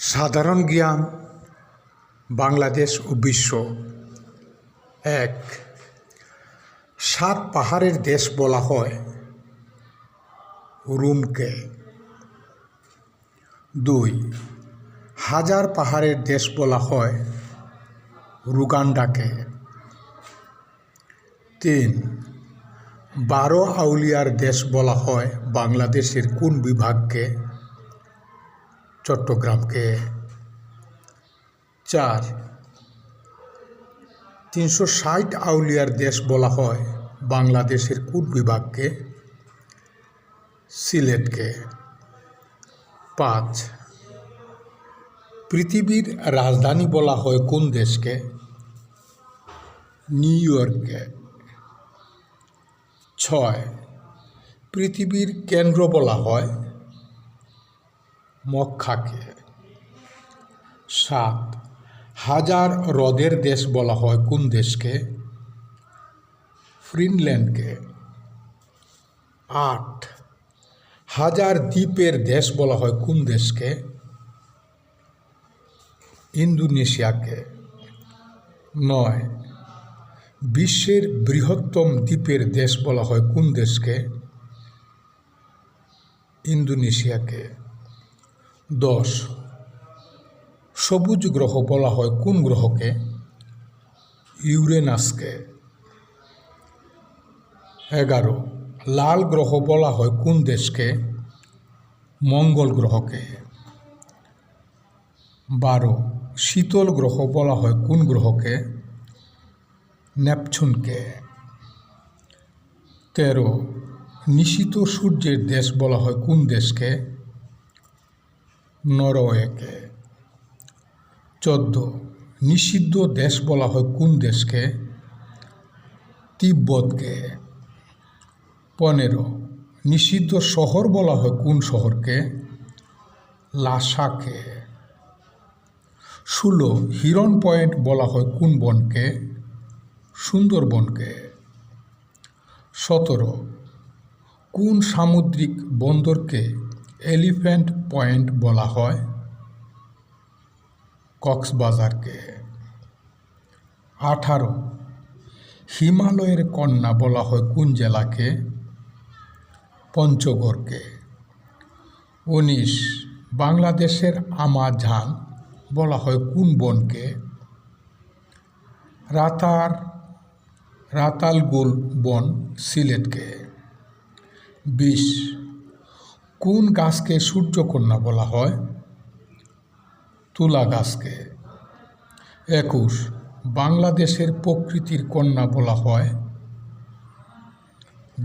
সাধারণ জ্ঞান বাংলাদেশ ও বিশ্ব। ১. ৭ পাহাড়ের দেশ বলা হয় রোমকে। ২. ১০০০ পাহাড়ের দেশ বলা হয় রুগান্ডাকে। ৩. ১২ আউলিয়ার দেশ বলা হয় বাংলাদেশের কোন বিভাগকে? চট্টগ্রামকে। ৪. ৩৬০ আউলিয়ার দেশ বলা হয় বাংলাদেশের কোন বিভাগকে? সিলেটকে। ৫. পৃথিবীর রাজধানী বলা হয় কোন দেশকে? নিউ ইয়র্ককে। ৬. পৃথিবীর কেন্দ্র বলা হয় মক্কাকে। ৭. ১০০০ হ্রদের দেশ বলা হয় কোন দেশকে? ফিনল্যান্ডকে। ৮. ১০০০ দ্বীপের দেশ বলা হয় কোন দেশকে? ইন্দোনেশিয়াকে। ৯. বিশ্বের বৃহত্তম দ্বীপের দেশ বলা হয় কোন দেশকে? ইন্দোনেশিয়াকে। ১০. সবুজ গ্রহ বলা হয় কোন গ্রহকে? ইউরেনাসকে। ১১. লাল গ্রহ বলা হয় কোন দেশকে? মঙ্গল গ্রহকে। ১২. শীতল গ্রহ বলা হয় কোন গ্রহকে? নেপচুনকে। ১৩. নিশীথ সূর্যের দেশ বলা হয় কোন দেশকে? নরওয়েকে। ১৪. নিষিদ্ধ দেশ বলা হয় কোন দেশকে? তিব্বতকে। ১৫. নিষিদ্ধ শহর বলা হয় কোন শহরকে? লাসাকে। ১৬. হিরন পয়েন্ট বলা হয় কোন বনকে? সুন্দরবনকে। ১৭. কোন সামুদ্রিক বন্দরকে এলিফ্যান্ট পয়েন্ট বলা হয়? কক্সবাজারকে। ১৮. হিমালয়ের কন্যা বলা হয় কোন জেলাকে? পঞ্চগড়কে। ১৯. বাংলাদেশের আমাজন বলা হয় কোন বনকে? রাতালগুল বন, সিলেটকে। ২০. কোন গাছকে সূর্যকন্যা বলা হয়? তুলা গাছকে। ২১. বাংলাদেশের প্রকৃতির কন্যা বলা হয়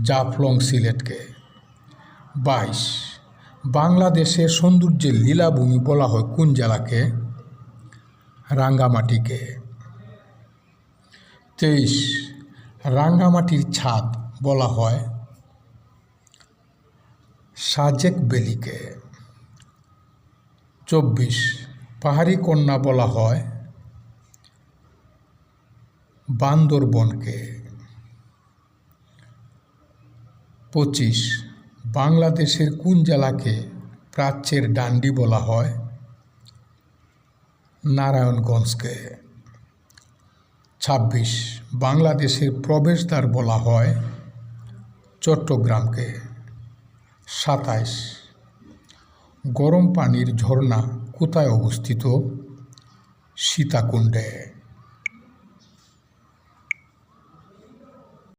জাফলং, সিলেটকে। ২২. বাংলাদেশের সৌন্দর্যের লীলাভূমি বলা হয় কোন জেলাকে? রাঙ্গামাটিকে। ২৩. রাঙ্গামাটির ছাদ বলা হয় সাজেক ভ্যালিকে। ২৪. পাহাড়ি কন্যা বলা হয় বান্দরবনকে। ২৫. বাংলাদেশের কোন জেলাকে প্রাচ্যের ডান্ডি বলা হয়? নারায়ণগঞ্জকে। ২৬. বাংলাদেশের প্রবেশদ্বার বলা হয় চট্টগ্রামকে। ২৭. গরম পানির ঝর্ণা কোথায় অবস্থিত? সীতাকুণ্ডে।